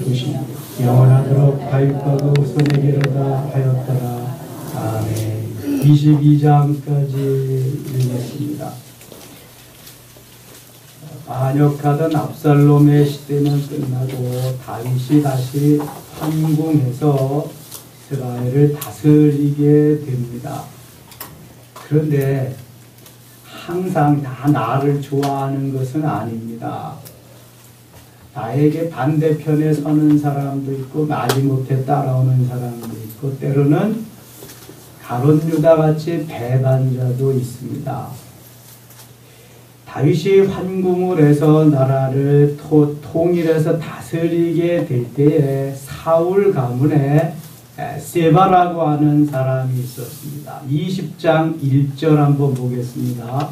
기쁘시니 영원하도록 다윗과도 손에게로다 하였더라. 아멘. 22장까지 읽겠습니다. 반역하던 압살롬의 시대는 끝나고 다윗이 다시 황궁해서 이스라엘을 다스리게 됩니다. 그런데 항상 다 나를 좋아하는 것은 아닙니다. 나에게 반대편에 서는 사람도 있고 마지못해 따라오는 사람도 있고 때로는 가룟 유다같이 배반자도 있습니다. 다윗이 환궁을 해서 나라를 통일해서 다스리게 될 때에 사울 가문에 세바라고 하는 사람이 있었습니다. 20장 1절 한번 보겠습니다.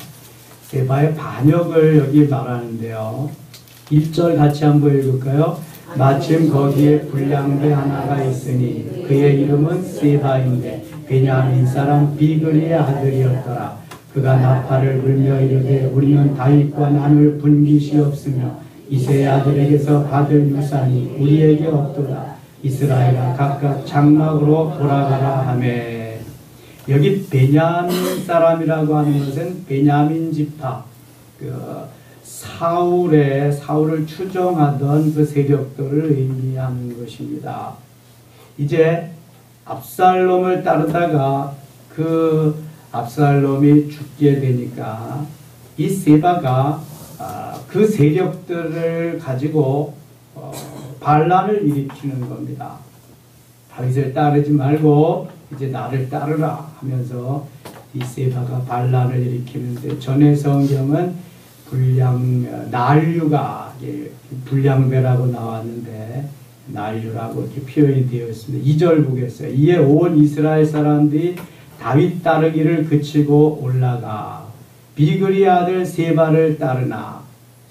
세바의 반역을 여기 말하는데요. 1절 같이 한번 읽을까요? 마침 거기에 불량배 하나가 있으니 그의 이름은 세바인데 베냐민 사람 비그리의 아들이었더라. 그가 나팔을 불며 이르되 우리는 다윗과 나눌 분깃이없으며 이새의 아들에게서 받을 유산이 우리에게 없도다. 이스라엘아 각각 장막으로 돌아가라 하매. 여기 베냐민 사람이라고 하는 것은 베냐민 지파, 사울을 추종하던 그 세력들을 의미하는 것입니다. 이제 압살롬을 따르다가 그 압살롬이 죽게 되니까 이 세바가 그 세력들을 가지고 반란을 일으키는 겁니다. 다윗을 따르지 말고 이제 나를 따르라 하면서 이 세바가 반란을 일으키는데 전의 성경은 난류가 불량배라고 나왔는데 난류라고 이렇게 표현이 되어 있습니다. 2절 보겠어요. 이에 온 이스라엘 사람들이 다윗 따르기를 그치고 올라가 비그리 아들 세바를 따르나.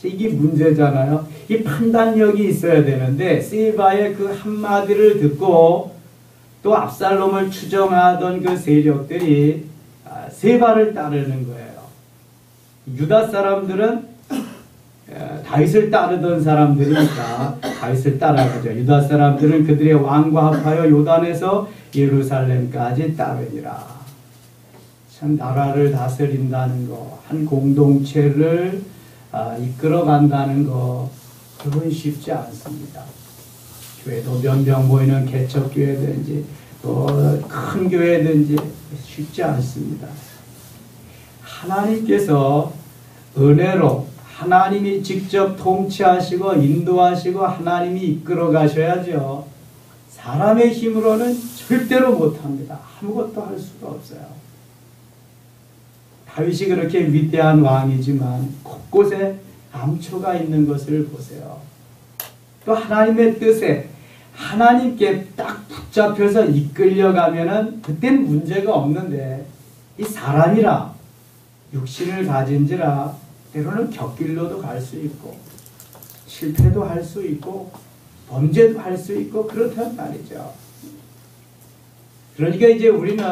이게 문제잖아요. 이 판단력이 있어야 되는데 세바의 그 한마디를 듣고 또 압살롬을 추종하던 그 세력들이 세바를 따르는 거예요. 유다 사람들은 다윗을 따르던 사람들이니까 다윗을 따라가죠. 유다 사람들은 그들의 왕과 합하여 요단에서 예루살렘까지 따르니라. 참 나라를 다스린다는 거, 한 공동체를 이끌어간다는 거, 그건 쉽지 않습니다. 교회도 몇 명 모이는 개척교회든지 또 큰 교회든지 쉽지 않습니다. 하나님께서 은혜로 하나님이 직접 통치하시고 인도하시고 하나님이 이끌어 가셔야죠. 사람의 힘으로는 절대로 못합니다. 아무것도 할 수가 없어요. 다윗이 그렇게 위대한 왕이지만 곳곳에 감초가 있는 것을 보세요. 또 하나님의 뜻에 하나님께 딱 붙잡혀서 이끌려가면은 그땐 문제가 없는데 이 사람이라 육신을 가진지라 때로는 곁길로도 갈 수 있고 실패도 할 수 있고 범죄도 할 수 있고 그렇단 말이죠. 그러니까 이제 우리는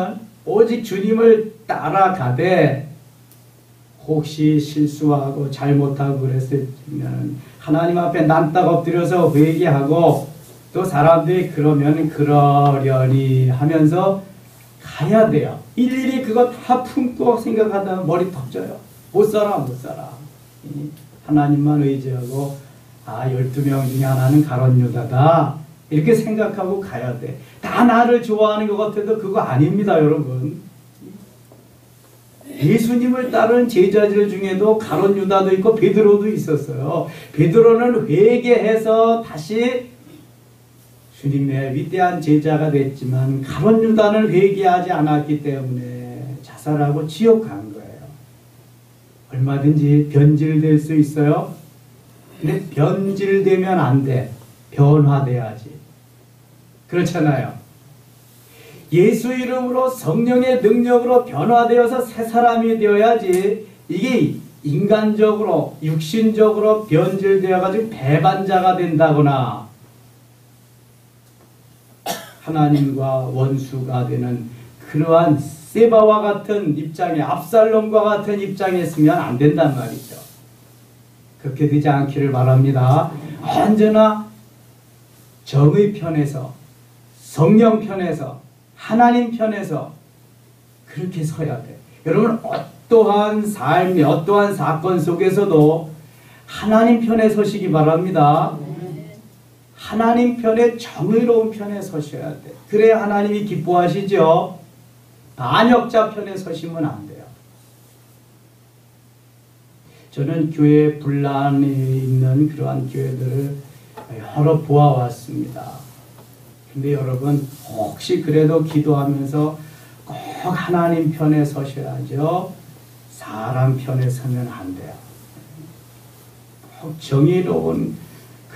오직 주님을 따라가되 혹시 실수하고 잘못하고 그랬으면 하나님 앞에 난딱 엎드려서 회개하고 또 사람들이 그러면 그러려니 하면서 가야 돼요. 일일이 그거 다 품고 생각하다 머리 터져요. 못 살아. 하나님만 의지하고 12명 중에 하나는 가룟 유다다 이렇게 생각하고 가야 돼. 다 나를 좋아하는 것 같아도 그거 아닙니다, 여러분. 예수님을 따른 제자들 중에도 가룟 유다도 있고 베드로도 있었어요. 베드로는 회개해서 다시 주님의 위대한 제자가 됐지만 가룟 유다는 회개하지 않았기 때문에 자살하고 지옥 간 거예요. 얼마든지 변질될 수 있어요. 근데 변질되면 안 돼. 변화돼야지. 그렇잖아요. 예수 이름으로 성령의 능력으로 변화되어서 새 사람이 되어야지 이게 인간적으로 육신적으로 변질되어가지고 배반자가 된다거나 하나님과 원수가 되는 그러한 세바와 같은 입장에 압살롬과 같은 입장에 있으면 안 된단 말이죠. 그렇게 되지 않기를 바랍니다. 언제나 정의 편에서, 성령 편에서, 하나님 편에서 그렇게 서야 돼. 여러분, 어떠한 삶이, 어떠한 사건 속에서도 하나님 편에 서시기 바랍니다. 하나님 편에, 정의로운 편에 서셔야 돼. 그래야 하나님이 기뻐하시죠. 반역자 편에 서시면 안 돼요. 저는 교회 분란이 있는 그러한 교회들을 여러 보아왔습니다. 근데 여러분, 혹시 그래도 기도하면서 꼭 하나님 편에 서셔야죠. 사람 편에 서면 안 돼요. 꼭 정의로운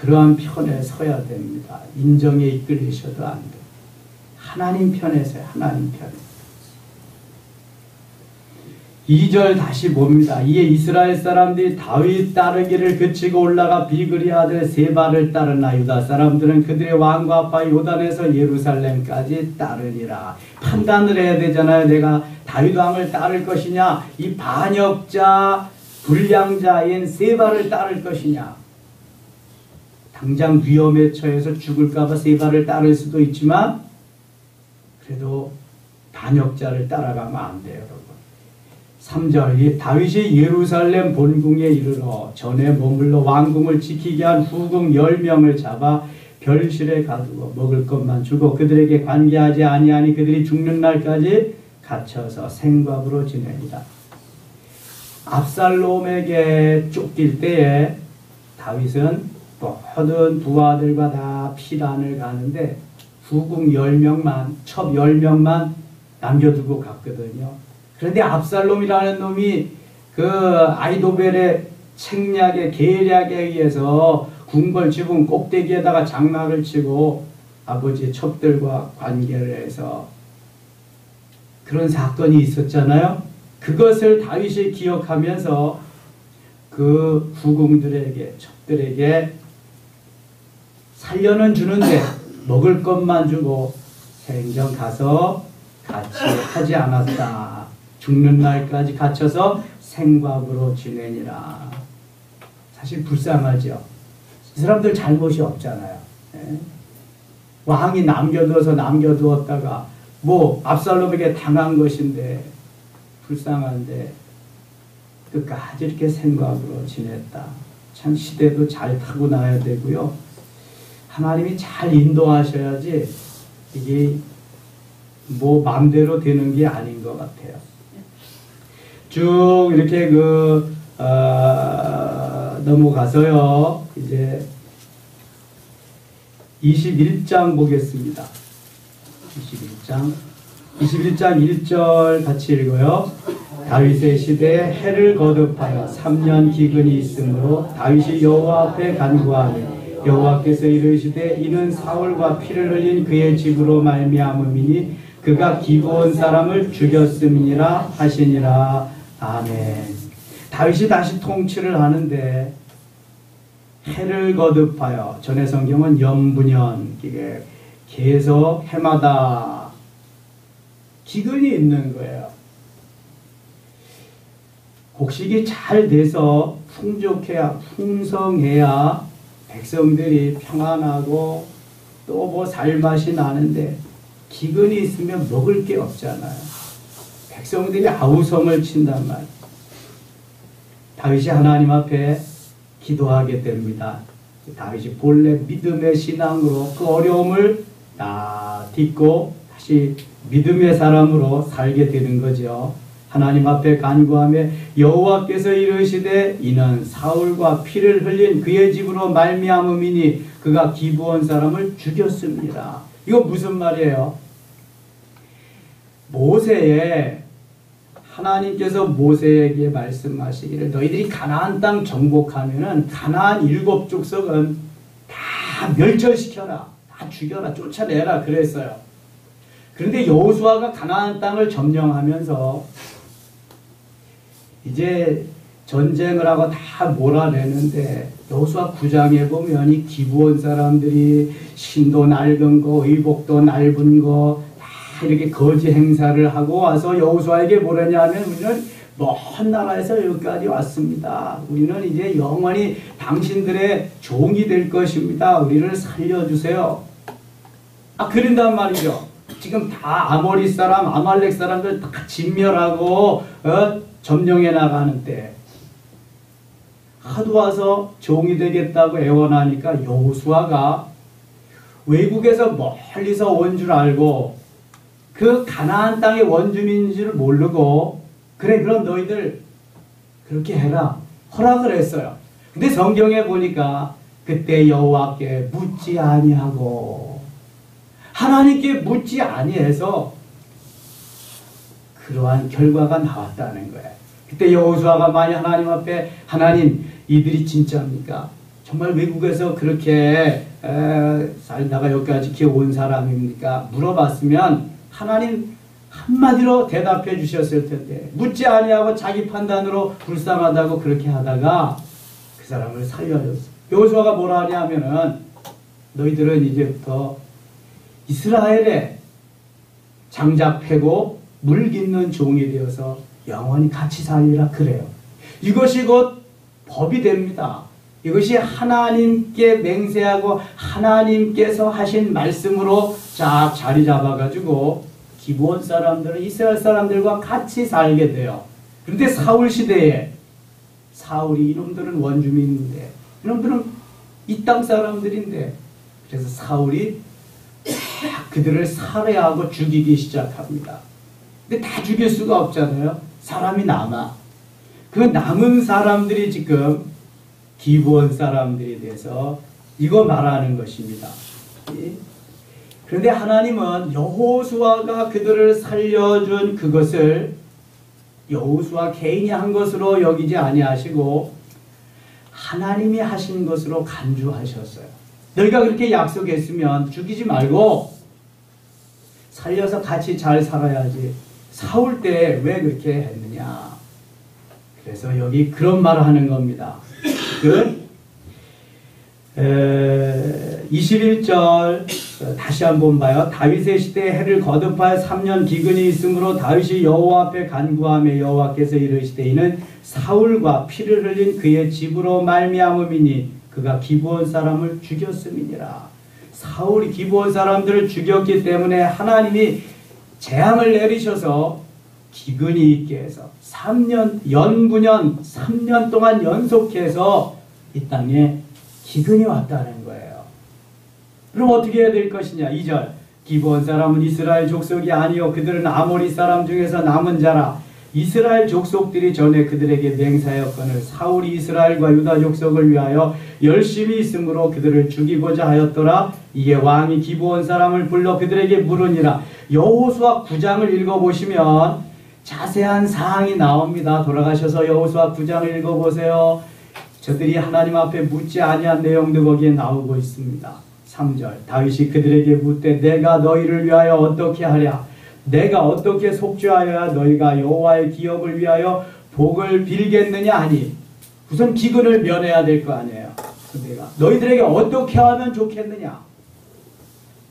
그러한 편에 서야 됩니다. 인정에 이끌리셔도 안 돼요. 하나님 편에 서요. 하나님 편에. 2절 다시 봅니다. 이에 이스라엘 사람들이 다윗 따르기를 그치고 올라가 비그리 아들 세바를 따르나 유다 사람들은 그들의 왕과 아빠 요단에서 예루살렘까지 따르니라. 판단을 해야 되잖아요. 내가 다윗 왕을 따를 것이냐, 이 반역자 불량자인 세바를 따를 것이냐. 당장 위험에 처해서 죽을까봐 세바를 따를 수도 있지만 그래도 반역자를 따라가면 안 돼요, 여러분. 3절 다윗이 예루살렘 본궁에 이르러 전에 머물러 왕궁을 지키게 한 후궁 10명을 잡아 별실에 가두고 먹을 것만 주고 그들에게 관계하지 아니하니 그들이 죽는 날까지 갇혀서 생밥으로 지내니라. 압살롬에게 쫓길 때에 다윗은 모든 부하들과 다 피란을 가는데 후궁 10명만, 첩 10명만 남겨두고 갔거든요. 그런데 압살롬이라는 놈이 그 아이도벨의 책략에, 계략에 의해서 궁궐 지붕 꼭대기에다가 장막을 치고 아버지의 첩들과 관계를 해서 그런 사건이 있었잖아요. 그것을 다윗이 기억하면서 그 후궁들에게, 첩들에게 살려는 주는데 먹을 것만 주고 생전 가서 같이 하지 않았다. 죽는 날까지 갇혀서 생밥으로 지내니라. 사실 불쌍하죠. 이 사람들 잘못이 없잖아요. 왕이 남겨두었다가 뭐 압살롬에게 당한 것인데 불쌍한데 끝까지 이렇게 생밥으로 지냈다. 참 시대도 잘 타고나야 되고요. 하나님이 잘 인도하셔야지 이게 뭐 마음대로 되는 게 아닌 것 같아요. 쭉 이렇게 넘어가서요. 이제 21장 보겠습니다. 21장 1절 같이 읽어요. 다윗의 시대에 해를 거듭하여 3년 기근이 있으므로 다윗이 여호와 앞에 간구하며 여호와께서 이르시되 이는 사울과 피를 흘린 그의 집으로 말미암음이니 그가 기브온 사람을 죽였음이니라 하시니라. 아멘. 다윗이 다시 통치를 하는데 해를 거듭하여, 전의 성경은 연분연, 이게 계속 해마다 기근이 있는 거예요. 곡식이 잘 돼서 풍족해야, 풍성해야 백성들이 평안하고 또 뭐 살맛이 나는데 기근이 있으면 먹을 게 없잖아요. 백성들이 아우성을 친단 말이에요. 다윗이 하나님 앞에 기도하게 됩니다. 다윗이 본래 믿음의 신앙으로 그 어려움을 다 딛고 다시 믿음의 사람으로 살게 되는 거죠. 하나님 앞에 간구하며 여호와께서 이르시되 이는 사울과 피를 흘린 그의 집으로 말미암음이니 그가 기브온 사람을 죽였습니다. 이거 무슨 말이에요? 하나님께서 모세에게 말씀하시기를 너희들이 가나안 땅 정복하면은 가나안 7족속은 다 멸절시켜라, 다 죽여라, 쫓아내라 그랬어요. 그런데 여호수아가 가나안 땅을 점령하면서 이제 전쟁을 하고 다 몰아내는데 여호수아 9장에 보면 이 기브온 사람들이 신도 낡은 거, 의복도 낡은 거 다 이렇게 거지 행사를 하고 와서 여호수아에게 뭐라냐면 우리는 먼 나라에서 여기까지 왔습니다. 우리는 이제 영원히 당신들의 종이 될 것입니다. 우리를 살려주세요. 그런단 말이죠. 지금 다 아모리 사람, 아말렉 사람들 다 진멸하고 점령해 나가는 때 하도 와서 종이 되겠다고 애원하니까 여호수아가 외국에서 멀리서 온 줄 알고 그 가나안 땅의 원주민인 줄 모르고 그래 그럼 너희들 그렇게 해라 허락을 했어요. 근데 성경에 보니까 그때 여호와께 묻지 아니하고 하나님께 묻지 아니해서 그러한 결과가 나왔다는 거예요. 그때 여호수아가 만약 하나님 앞에 하나님 이들이 진짜입니까? 정말 외국에서 그렇게 살다가 여기까지 기어온 사람입니까? 물어봤으면 하나님 한마디로 대답해 주셨을 텐데 묻지 아니하고 자기 판단으로 불쌍하다고 그렇게 하다가 그 사람을 살려줬어. 여호수아가 뭐라 하냐면은 너희들은 이제부터 이스라엘의 장작 패고 물 깃는 종이 되어서 영원히 같이 살리라 그래요. 이것이 곧 법이 됩니다. 이것이 하나님께 맹세하고 하나님께서 하신 말씀으로 쫙 자리 잡아가지고 기브온 사람들은 이스라엘 사람들과 같이 살게 돼요. 그런데 사울 시대에 사울이 이놈들은 원주민인데 이놈들은 이 땅 사람들인데 그래서 사울이 그들을 살해하고 죽이기 시작합니다. 근데 다 죽일 수가 없잖아요. 사람이 남아. 그 남은 사람들이 지금 기브온 사람들이 돼서 이거 말하는 것입니다. 그런데 하나님은 여호수아가 그들을 살려준 그것을 여호수아 개인이 한 것으로 여기지 아니하시고 하나님이 하신 것으로 간주하셨어요. 너희가 그렇게 약속했으면 죽이지 말고 살려서 같이 잘 살아야지. 사울 때 왜 그렇게 했느냐. 그래서 여기 그런 말을 하는 겁니다. 21절 다시 한번 봐요. 다윗의 시대에 해를 거듭하여 3년 기근이 있으므로 다윗이 여호와 앞에 간구하며 여호와께서 이르시되 이는 사울과 피를 흘린 그의 집으로 말미암음이니 그가 기브온 사람을 죽였음이니라. 사울이 기브온 사람들을 죽였기 때문에 하나님이 재앙을 내리셔서 기근이 있게 해서 3년 3년 동안 연속해서 이 땅에 기근이 왔다는 거예요. 그럼 어떻게 해야 될 것이냐. 2절 기브온 사람은 이스라엘 족속이 아니요 그들은 아모리 사람 중에서 남은 자라. 이스라엘 족속들이 전에 그들에게 맹세하였거늘 사울이 이스라엘과 유다 족속을 위하여 열심히 있으므로 그들을 죽이고자 하였더라. 이에 왕이 기브온 사람을 불러 그들에게 물으니라. 여호수아 9장을 읽어보시면 자세한 사항이 나옵니다. 돌아가셔서 여호수아 9장을 읽어보세요. 저들이 하나님 앞에 묻지 아니한 내용도 거기에 나오고 있습니다. 3절 다윗이 그들에게 묻되 내가 너희를 위하여 어떻게 하랴. 내가 어떻게 속죄하여야 너희가 여호와의 기업을 위하여 복을 빌겠느냐 하니 우선 기근을 면해야 될 거 아니에요. 내가 너희들에게 어떻게 하면 좋겠느냐.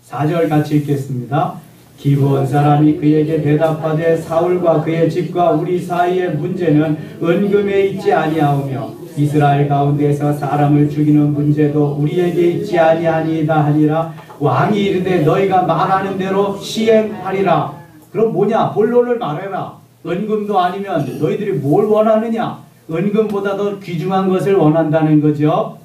4절 같이 읽겠습니다. 기브온 사람이 그에게 대답하되 사울과 그의 집과 우리 사이의 문제는 은금에 있지 아니하오며 이스라엘 가운데에서 사람을 죽이는 문제도 우리에게 있지 아니하니이다 하니라. 왕이 이르되 너희가 말하는 대로 시행하리라. 그럼 뭐냐? 본론을 말해라. 은금도 아니면 너희들이 뭘 원하느냐? 은금보다 더 귀중한 것을 원한다는 거죠.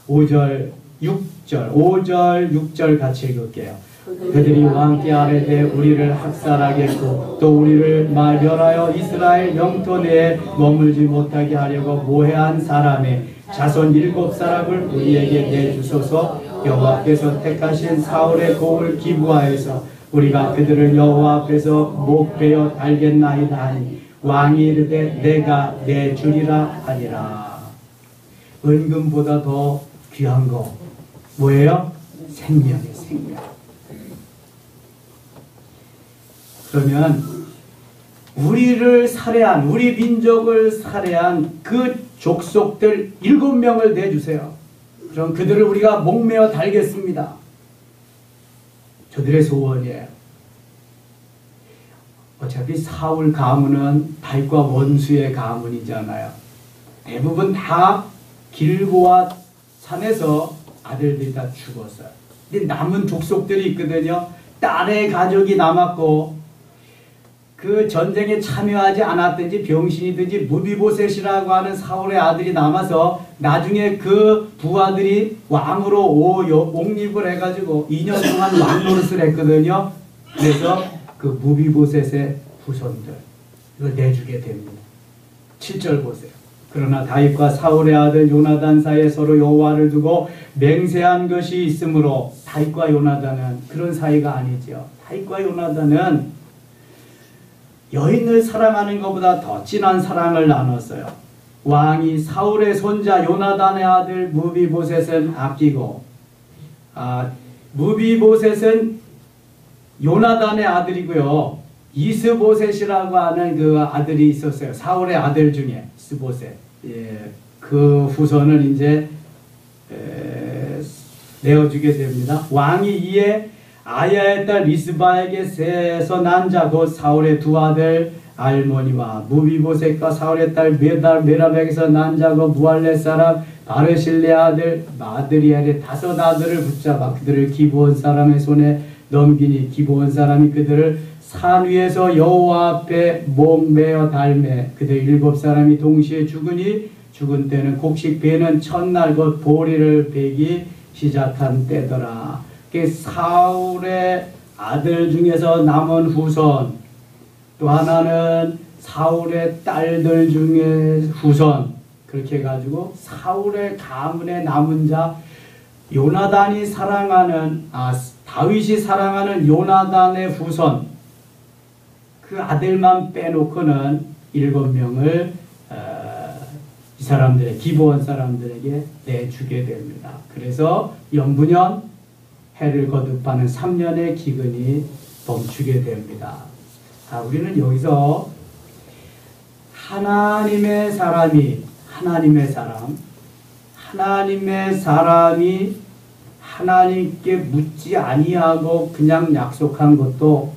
5절 6절 같이 읽을게요. 그들이 왕께 아뢰되 우리를 학살하겠고 또 우리를 멸하여 이스라엘 영토 내에 머물지 못하게 하려고 모해한 사람의 자손 7사람을 우리에게 내주소서. 여호와께서 택하신 사울의 고을 기브아에서 우리가 그들을 여호와 앞에서 목베어 달겠나이다 하니 왕이 이르되 내가 내주리라 하니라. 은금보다 더 귀한 거 뭐예요? 생명이에요. 생명. 그러면 우리를 살해한, 우리 민족을 살해한 그 족속들 7명을 내주세요. 그럼 그들을 우리가 목매어 달겠습니다. 저들의 소원이에요. 어차피 사울 가문은 다윗과 원수의 가문이잖아요. 대부분 다 길보아 산에서 아들들이 다 죽었어요. 근데 남은 족속들이 있거든요. 딸의 가족이 남았고 그 전쟁에 참여하지 않았든지 병신이든지 무비보셋이라고 하는 사울의 아들이 남아서 나중에 그 부하들이 왕으로 옹립을 해가지고 2년 동안 왕노릇을 했거든요. 그래서 그 무비보셋의 후손들 이걸 내주게 됩니다. 7절 보세요. 그러나 다윗과 사울의 아들 요나단 사이에 서로 여호와를 두고 맹세한 것이 있으므로 다윗과 요나단은 그런 사이가 아니죠. 다윗과 요나단은 여인을 사랑하는 것보다 더 진한 사랑을 나눴어요. 왕이 사울의 손자 요나단의 아들 무비보셋은 아끼고 무비보셋은 요나단의 아들이고요. 이스보셋이라고 하는 그 아들이 있었어요. 사울의 아들 중에 이스보셋. 예, 그 후손을 이제 내어주게 됩니다. 왕이 이에 아야의 딸 리스바에게 세서 난 자 곧 사울의 두 아들 알모니와 무비보셋과 사울의 딸 메라백에서 난 자 곧 무할렛 사람 바르실레 아들 마드리엘의 5 아들을 붙잡아 그들을 기브온 사람의 손에 넘기니 기브온 사람이 그들을 산 위에서 여호와 앞에 목매어 달매 그들 7 사람이 동시에 죽으니 죽은 때는 곡식 베는 첫날 곧 보리를 베기 시작한 때더라. 사울의 아들 중에서 남은 후손, 또 하나는 사울의 딸들 중에 후손, 그렇게 해가지고 사울의 가문에 남은 자 요나단이 사랑하는 다윗이 사랑하는 요나단의 후손 그 아들만 빼놓고는 7명을 이 사람들의 기브온 사람들에게 내주게 됩니다. 그래서 영분년 해를 거듭하는 3년의 기근이 멈추게 됩니다. 우리는 여기서 하나님의 사람이 하나님께 묻지 아니하고 그냥 약속한 것도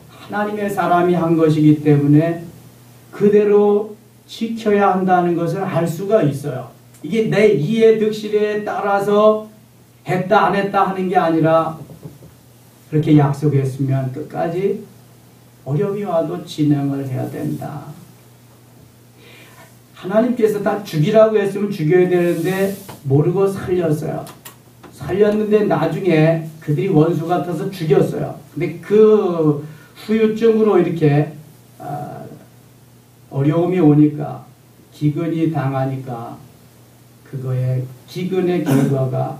하나님의 사람이 한 것이기 때문에 그대로 지켜야 한다는 것을 알 수가 있어요. 이게 내 이해 득실에 따라서 했다 안 했다 하는 게 아니라 그렇게 약속했으면 끝까지 어려움이 와도 진행을 해야 된다. 하나님께서 다 죽이라고 했으면 죽여야 되는데 모르고 살렸어요. 살렸는데 나중에 그들이 원수 같아서 죽였어요. 근데 그 후유증으로 이렇게 어려움이 오니까 기근이 당하니까 그거의 기근의 결과가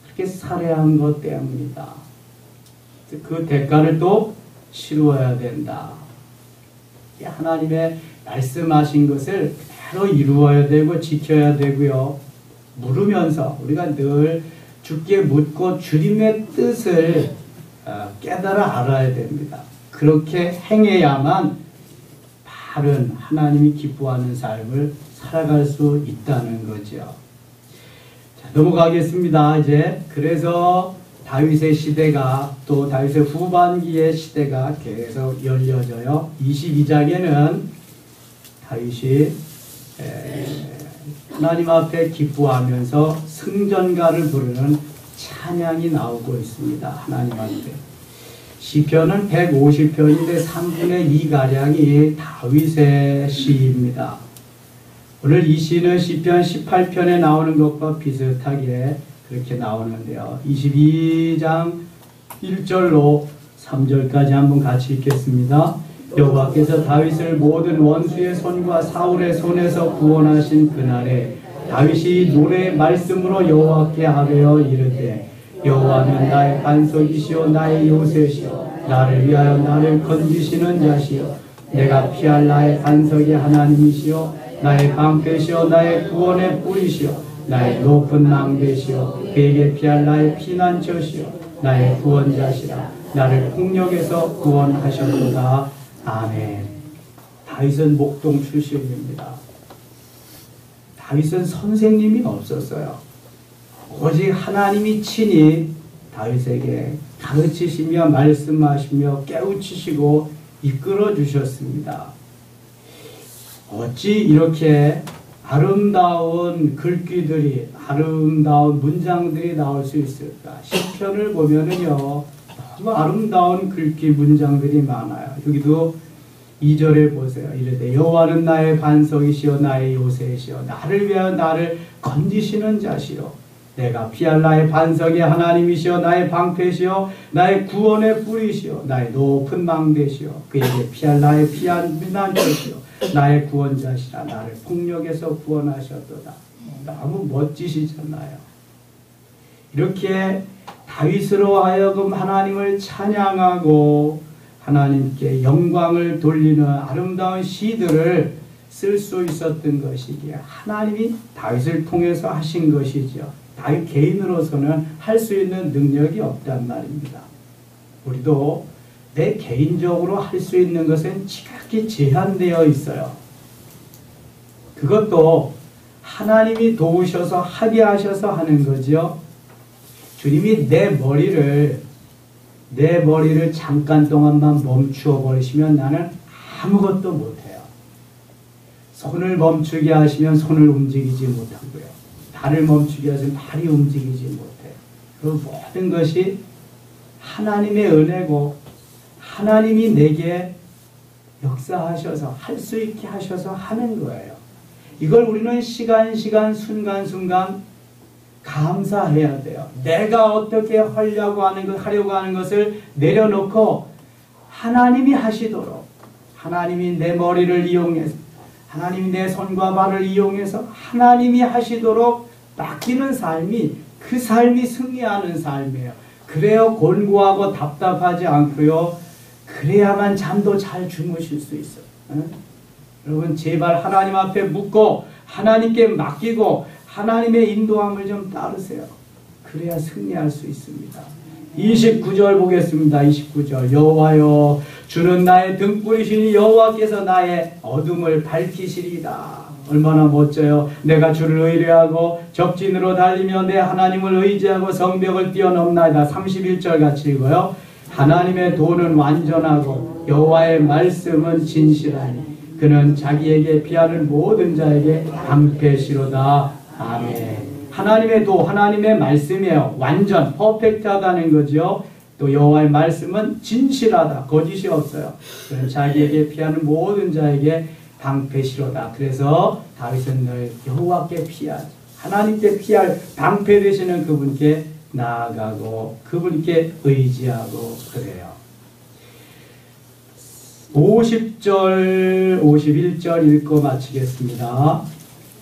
그렇게 살해한 것 때문이다. 그 대가를 또 치루어야 된다. 하나님의 말씀하신 것을 그대로 이루어야 되고 지켜야 되고요. 물으면서 우리가 늘 주께 묻고 주님의 뜻을 깨달아 알아야 됩니다. 그렇게 행해야만 바른 하나님이 기뻐하는 삶을 살아갈 수 있다는 거죠. 자, 넘어가겠습니다. 이제 그래서 다윗의 시대가 또 다윗의 후반기의 시대가 계속 열려져요. 22장에는 다윗이 하나님 앞에 기뻐하면서 승전가를 부르는 찬양이 나오고 있습니다. 하나님 앞에. 시편은 150편인데 3분의 2가량이 다윗의 시입니다. 오늘 이 시는 시편 18편에 나오는 것과 비슷하게 그렇게 나오는데요. 22장 1절로 3절까지 한번 같이 읽겠습니다. 여호와께서 다윗을 모든 원수의 손과 사울의 손에서 구원하신 그날에 다윗이 노래 말씀으로 여호와께 아뢰어 이르되 여호와는 나의 반석이시오 나의 요새시오 나를 위하여 나를 건지시는 자시오 내가 피할 나의 반석이 하나님이시오 나의 방패시오 나의 구원의 뿌리시오 나의 높은 낭대시오 그에게 피할 나의 피난처시오 나의 구원자시라 나를 폭력에서 구원하셨도다. 아멘. 다윗은 목동 출신입니다. 다윗은 선생님이 없었어요. 오직 하나님이 친히 다윗에게 가르치시며 말씀하시며 깨우치시고 이끌어 주셨습니다. 어찌 이렇게 아름다운 글귀들이, 아름다운 문장들이 나올 수 있을까? 시편을 보면은요, 너무 아름다운 글귀 문장들이 많아요. 여기도 2절에 보세요. 이르되 여호와는 나의 반석이시요 나의 요새시요 나를 위하여 나를 건지시는 자시요 내가 피할 나의 반석이 하나님이시요 나의 방패시요 나의 구원의 뿌리시요 나의 높은 망대시요 그에게 피할 나의 피난처시요 나의 구원자시라 나를 폭력에서 구원하셨도다. 너무 멋지시잖아요. 이렇게 다윗으로 하여금 하나님을 찬양하고 하나님께 영광을 돌리는 아름다운 시들을 쓸 수 있었던 것이기에 하나님이 다윗을 통해서 하신 것이죠. 다윗 개인으로서는 할 수 있는 능력이 없단 말입니다. 우리도 내 개인적으로 할 수 있는 것은 지극히 제한되어 있어요. 그것도 하나님이 도우셔서 하게 하셔서 하는 거죠. 주님이 내 머리를 잠깐 동안만 멈추어 버리시면 나는 아무것도 못해요. 손을 멈추게 하시면 손을 움직이지 못하고요. 발을 멈추게 하시면 발이 움직이지 못해요. 그 모든 것이 하나님의 은혜고 하나님이 내게 역사하셔서 할 수 있게 하셔서 하는 거예요. 이걸 우리는 시간 순간 감사해야 돼요. 내가 어떻게 하려고 하는 것을 내려놓고 하나님이 하시도록, 하나님이 내 머리를 이용해서, 하나님이 내 손과 발을 이용해서 하나님이 하시도록 맡기는 삶이, 그 삶이 승리하는 삶이에요. 그래야 곤고하고 답답하지 않고요. 그래야만 잠도 잘 주무실 수 있어요. 여러분 제발 하나님 앞에 묻고 하나님께 맡기고 하나님의 인도함을 좀 따르세요. 그래야 승리할 수 있습니다. 29절 보겠습니다. 29절 여호와여 주는 나의 등불이시니 여호와께서 나의 어둠을 밝히시리이다. 얼마나 멋져요. 내가 주를 의뢰하고 적진으로 달리며 내 하나님을 의지하고 성벽을 뛰어넘나이다. 31절 같이 읽어요. 하나님의 도는 완전하고 여호와의 말씀은 진실하니 그는 자기에게 피하는 모든 자에게 방패시로다. 아멘. 하나님의 도, 하나님의 말씀이에요. 완전, 퍼펙트하다는 거죠. 또 여호와의 말씀은 진실하다. 거짓이 없어요. 그는 자기에게 피하는 모든 자에게 방패시로다. 그래서 다윗은 늘 여호와께 피하지, 하나님께 피할 방패 되시는 그분께 나아가고 그분께 의지하고 그래요. 50절, 51절 읽고 마치겠습니다.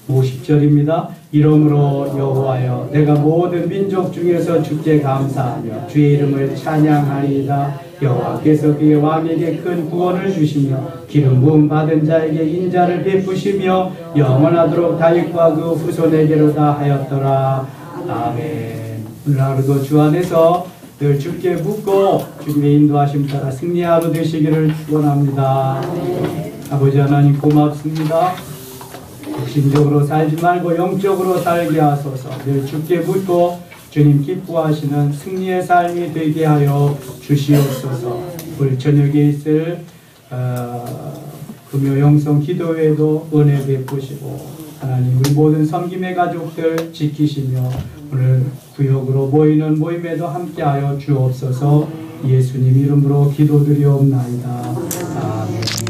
50절입니다. 이러므로 여호와여 내가 모든 민족 중에서 주께 감사하며 주의 이름을 찬양하리이다. 여호와께서 그의 왕에게 큰 구원을 주시며 기름 부음 받은 자에게 인자를 베푸시며 영원하도록 다윗과 그 후손에게로다 하였더라. 아멘. 오늘 하루도 주 안에서 늘 주께 묻고 주님의 인도하심 따라 승리의 하루 되시기를 축원합니다. 아버지 하나님 고맙습니다. 육신적으로 살지 말고 영적으로 살게 하소서. 늘 주께 묻고 주님 기뻐하시는 승리의 삶이 되게 하여 주시옵소서. 오늘 저녁에 있을 금요 영성 기도회도 은혜 베푸시고 하나님 우리 모든 섬김의 가족들 지키시며 오늘 구역으로 모이는 모임에도 함께하여 주옵소서. 예수님 이름으로 기도드리옵나이다. 아멘.